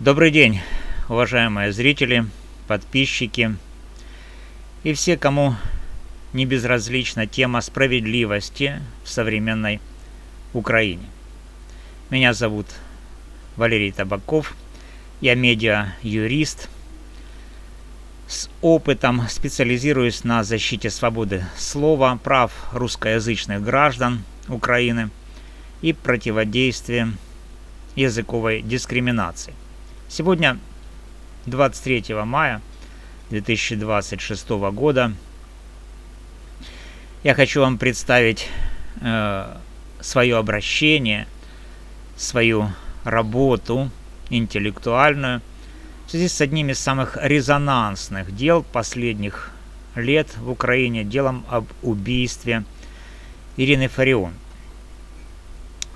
Добрый день, уважаемые зрители, подписчики и все, кому не безразлична тема справедливости в современной Украине. Меня зовут Валерий Табаков, я медиа-юрист с опытом, специализируюсь на защите свободы слова, прав русскоязычных граждан Украины и противодействии языковой дискриминации. Сегодня, 23 мая 2026 года, я хочу вам представить свое обращение, свою работу интеллектуальную в связи с одним из самых резонансных дел последних лет в Украине, делом об убийстве Ирины Фарион.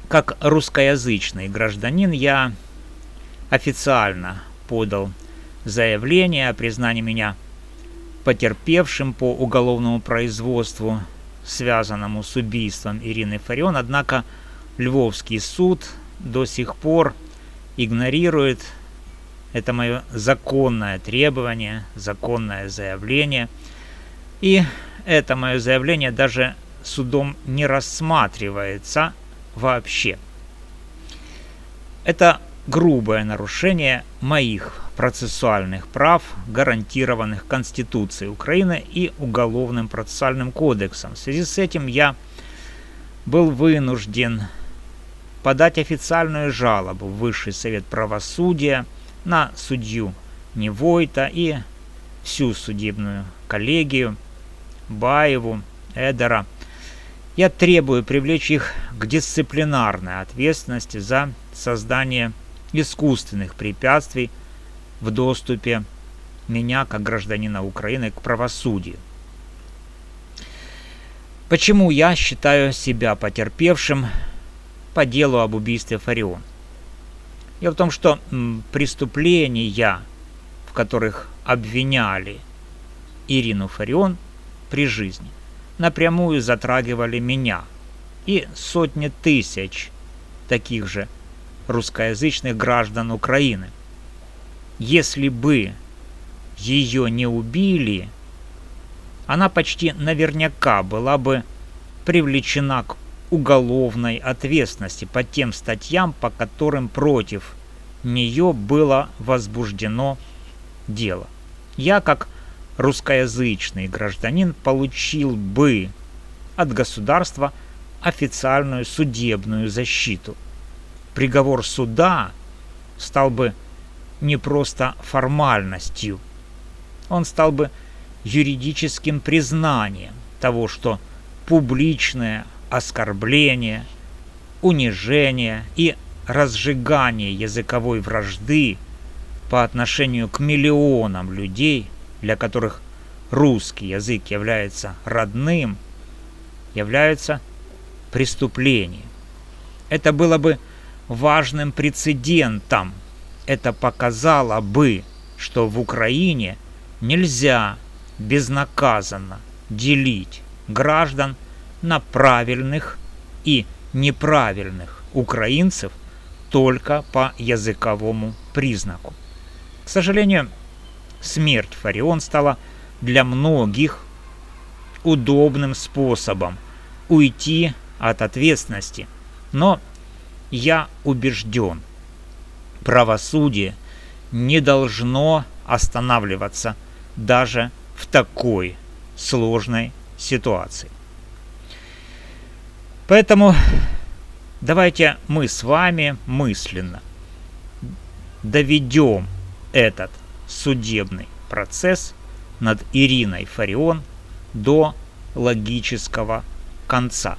Как русскоязычный гражданин я официально подал заявление о признании меня потерпевшим по уголовному производству, связанному с убийством Ирины Фарион, однако Львовский суд до сих пор игнорирует это мое законное требование, законное заявление, и это мое заявление даже судом не рассматривается вообще. Это грубое нарушение моих процессуальных прав, гарантированных Конституцией Украины и Уголовным процессуальным кодексом. В связи с этим я был вынужден подать официальную жалобу в Высший совет правосудия на судью Невойта и всю судебную коллегию, Баеву, Эдера. Я требую привлечь их к дисциплинарной ответственности за создание искусственных препятствий в доступе меня, как гражданина Украины, к правосудию. Почему я считаю себя потерпевшим по делу об убийстве Фарион? Дело в том, что преступления, в которых обвиняли Ирину Фарион при жизни, напрямую затрагивали меня и сотни тысяч таких же русскоязычных граждан Украины. Если бы ее не убили, она почти наверняка была бы привлечена к уголовной ответственности по тем статьям, по которым против нее было возбуждено дело. Я, как русскоязычный гражданин, получил бы от государства официальную судебную защиту. Приговор суда стал бы не просто формальностью, он стал бы юридическим признанием того, что публичное оскорбление, унижение и разжигание языковой вражды по отношению к миллионам людей, для которых русский язык является родным, является преступлением. Это было бы важным прецедентом. Это показало бы, что в Украине нельзя безнаказанно делить граждан на правильных и неправильных украинцев только по языковому признаку. К сожалению, смерть Фарион стала для многих удобным способом уйти от ответственности. Но я убежден, правосудие не должно останавливаться даже в такой сложной ситуации. Поэтому давайте мы с вами мысленно доведем этот судебный процесс над Ириной Фарион до логического конца,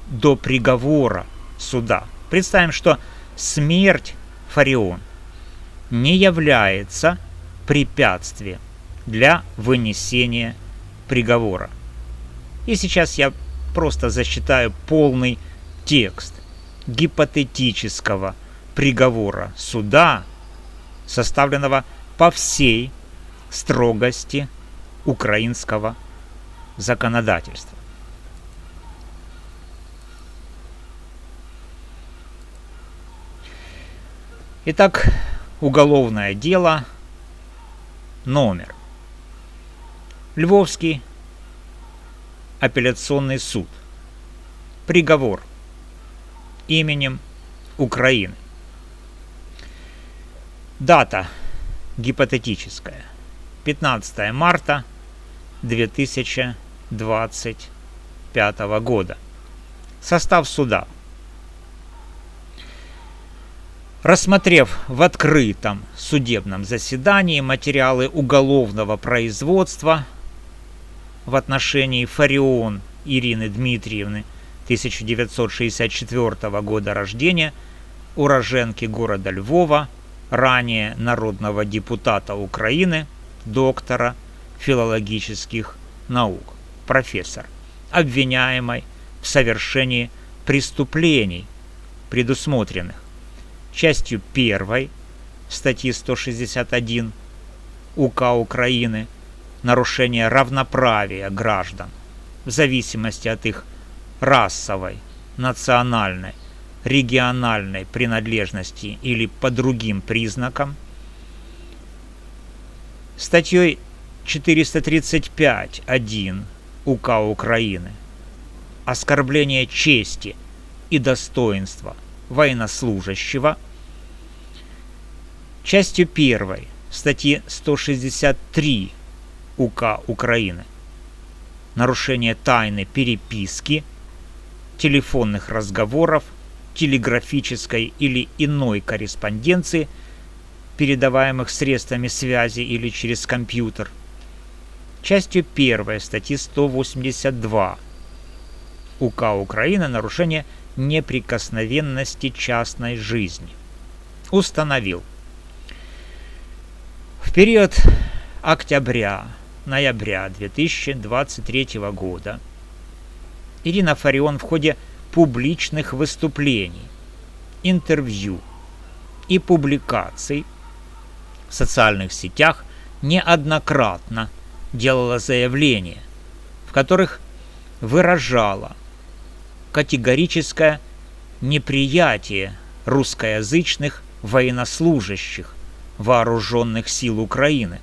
до приговора суда. Представим, что смерть Фарион не является препятствием для вынесения приговора. И сейчас я просто зачитаю полный текст гипотетического приговора суда, составленного по всей строгости украинского законодательства. Итак, Уголовное дело номер. Львовский апелляционный суд. Приговор именем Украины. Дата гипотетическая. 15 марта 2025 года. Состав суда. Рассмотрев в открытом судебном заседании материалы уголовного производства в отношении Фарион Ирины Дмитриевны, 1964 года рождения, уроженки города Львова, ранее народного депутата Украины, доктора филологических наук, профессор, обвиняемой в совершении преступлений, предусмотренных частью 1 статьи 161 УК Украины, нарушение равноправия граждан в зависимости от их расовой, национальной, региональной принадлежности или по другим признакам, статьей 435.1 УК Украины оскорбление чести и достоинства военнослужащего, частью 1 статьи 163 УК Украины нарушение тайны переписки, телефонных разговоров, телеграфической или иной корреспонденции, передаваемых средствами связи или через компьютер, частью 1 статьи 182 УК Украины нарушение неприкосновенности частной жизни. Установил. В период октября-ноября 2023 года Ирина Фарион в ходе публичных выступлений, интервью и публикаций в социальных сетях неоднократно делала заявления, в которых выражала категорическое неприятие русскоязычных военнослужащих вооруженных сил Украины,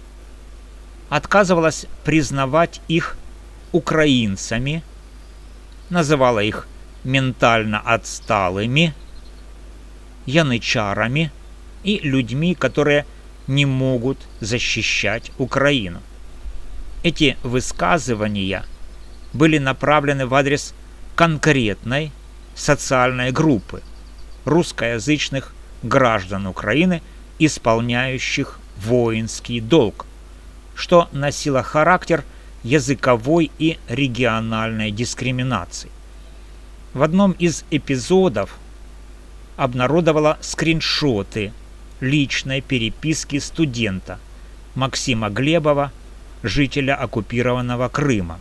отказывалась признавать их украинцами, называла их ментально отсталыми, янычарами и людьми, которые не могут защищать Украину. Эти высказывания были направлены в адрес конкретной социальной группы русскоязычных граждан Украины, исполняющих воинский долг, что носило характер языковой и региональной дискриминации. В одном из эпизодов обнародовала скриншоты личной переписки студента Максима Глебова, жителя оккупированного Крыма.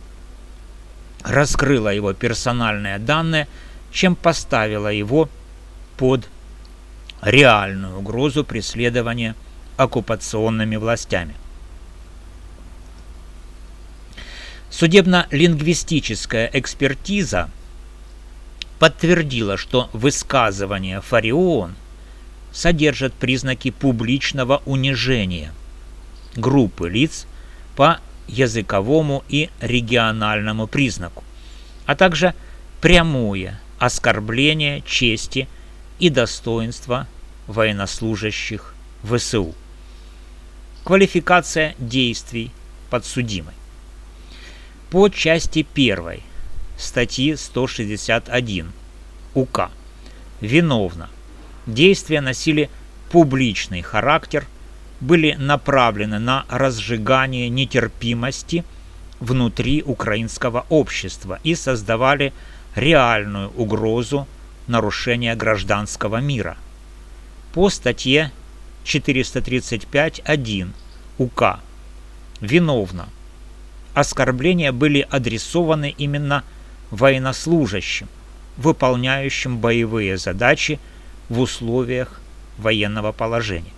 Раскрыла его персональные данные, чем поставила его под реальную угрозу преследования оккупационными властями. Судебно-лингвистическая экспертиза подтвердила, что высказывания Фарион содержат признаки публичного унижения группы лиц по языковому и региональному признаку, а также прямое оскорбление чести и достоинства военнослужащих ВСУ. Квалификация действий подсудимой. По части 1 статьи 161 УК виновна. Действия носили публичный характер, были направлены на разжигание нетерпимости внутри украинского общества и создавали реальную угрозу нарушения гражданского мира. По статье 435.1 УК виновна. Оскорбления были адресованы именно военнослужащим, выполняющим боевые задачи в условиях военного положения.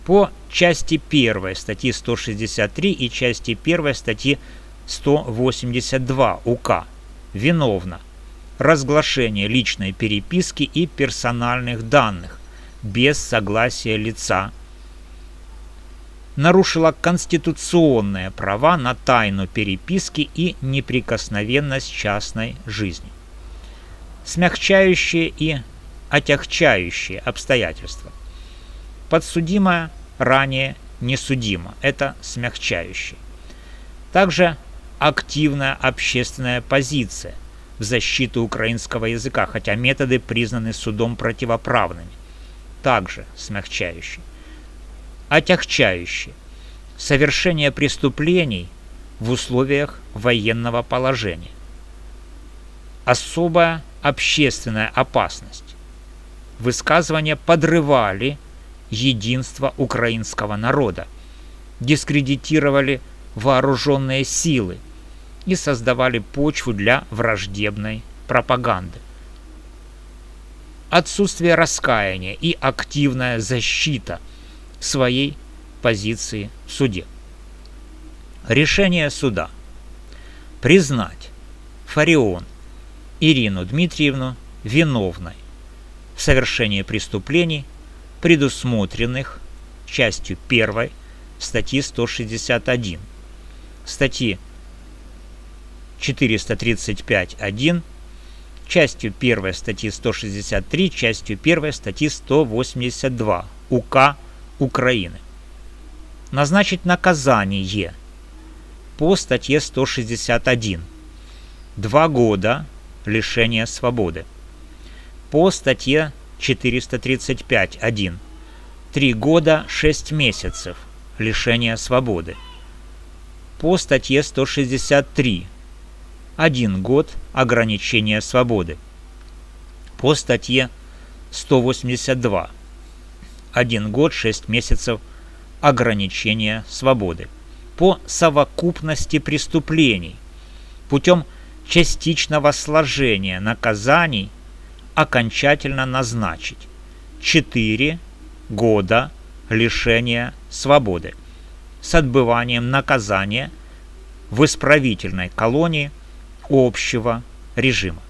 По части 1 статьи 163 и части 1 статьи 182 УК виновна разглашение личной переписки и персональных данных, без согласия лица, нарушила конституционные права на тайну переписки и неприкосновенность частной жизни. Смягчающие и отягчающие обстоятельства. Подсудимая ранее не судима. Это смягчающие. Также активная общественная позиция в защиту украинского языка, хотя методы признаны судом противоправными. Также смягчающие. Отягчающие. Совершение преступлений в условиях военного положения. Особая общественная опасность. Высказывания подрывали единство украинского народа, дискредитировали вооруженные силы и создавали почву для враждебной пропаганды. Отсутствие раскаяния и активная защита своей позиции в суде. Решение суда. Признать Фарион Ирину Дмитриевну виновной в совершении преступлений, предусмотренных частью 1 статьи 161, статьи 435.1, частью 1 статьи 163, частью 1 статьи 182 УК Украины. Назначить наказание по статье 161 2 года лишения свободы. По статье 435.1 3 года 6 месяцев лишения свободы. По статье 163 1 год ограничения свободы. По статье 182 1 год 6 месяцев ограничения свободы. По совокупности преступлений путем частичного сложения наказаний окончательно назначить 4 года лишения свободы с отбыванием наказания в исправительной колонии общего режима.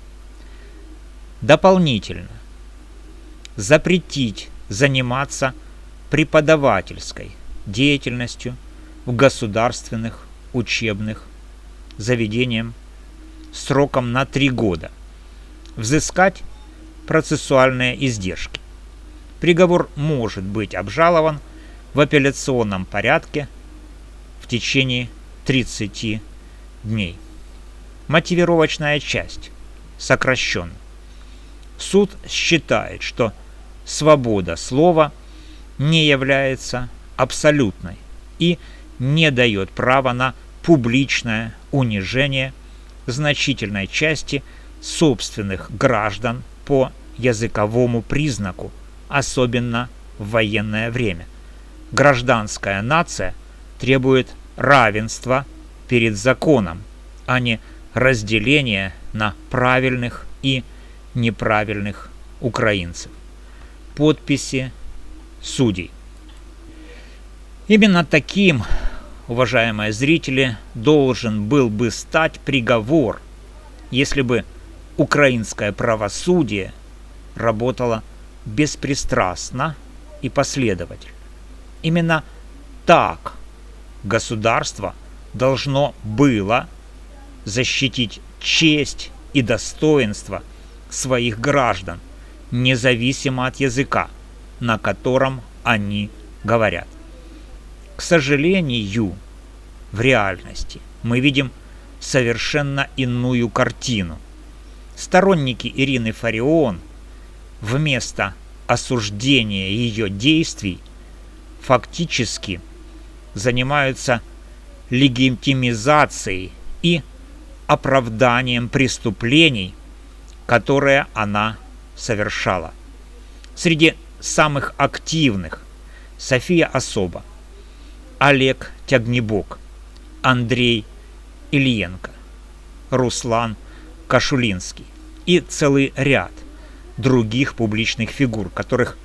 Дополнительно запретить заниматься преподавательской деятельностью в государственных учебных заведениях сроком на 3 года. Взыскать процессуальные издержки. Приговор может быть обжалован в апелляционном порядке в течение 30 дней. Мотивировочная часть. Сокращенно. Суд считает, что свобода слова не является абсолютной и не дает права на публичное унижение значительной части собственных граждан по языковому признаку, особенно в военное время. Гражданская нация требует равенства перед законом, а не разделения на правильных и неправильных украинцев. Подписи судей. Именно таким, уважаемые зрители, должен был бы стать приговор, если бы украинское правосудие работало беспристрастно и последовательно. Именно так государство должно было защитить честь и достоинство своих граждан, независимо от языка, на котором они говорят. К сожалению, в реальности мы видим совершенно иную картину. Сторонники Ирины Фарион вместо осуждения ее действий фактически занимаются легитимизацией и оправданием преступлений, которые она совершала. Среди самых активных София Особа, Олег Тягнебок, Андрей Ильенко, Руслан Кашулинский и целый ряд других публичных фигур, которых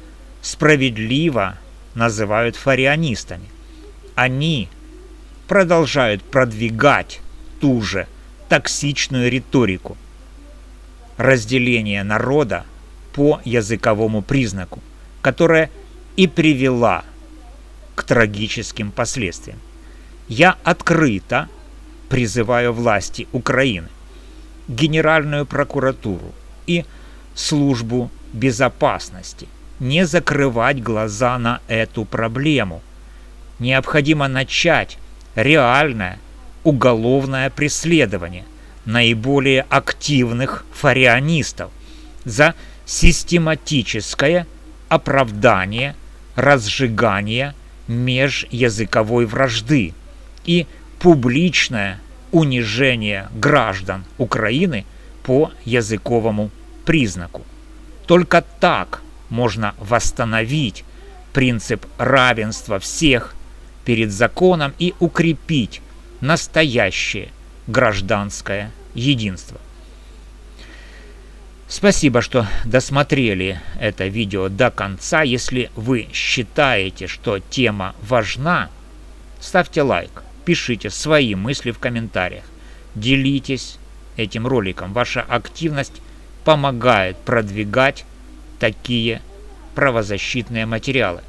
справедливо называют фарионистами. Они продолжают продвигать ту же токсичную риторику разделения народа по языковому признаку, которая и привела к трагическим последствиям. Я открыто призываю власти Украины, Генеральную прокуратуру и Службу безопасности не закрывать глаза на эту проблему. Необходимо начать реальное уголовное преследование наиболее активных фарианистов за систематическое оправдание разжигания межязыковой вражды и публичное унижение граждан Украины по языковому признаку. Только так можно восстановить принцип равенства всех перед законом и укрепить настоящее гражданское единство. Спасибо, что досмотрели это видео до конца. Если вы считаете, что тема важна, ставьте лайк, пишите свои мысли в комментариях, делитесь этим роликом. Ваша активность помогает продвигать такие правозащитные материалы.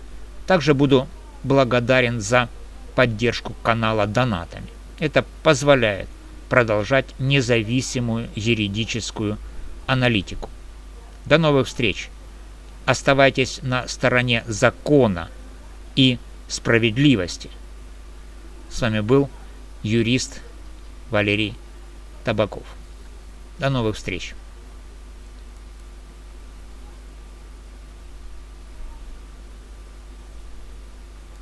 Также буду благодарен за поддержку канала донатами. Это позволяет продолжать независимую юридическую аналитику. До новых встреч. Оставайтесь на стороне закона и справедливости. С вами был юрист Валерий Табаков. До новых встреч.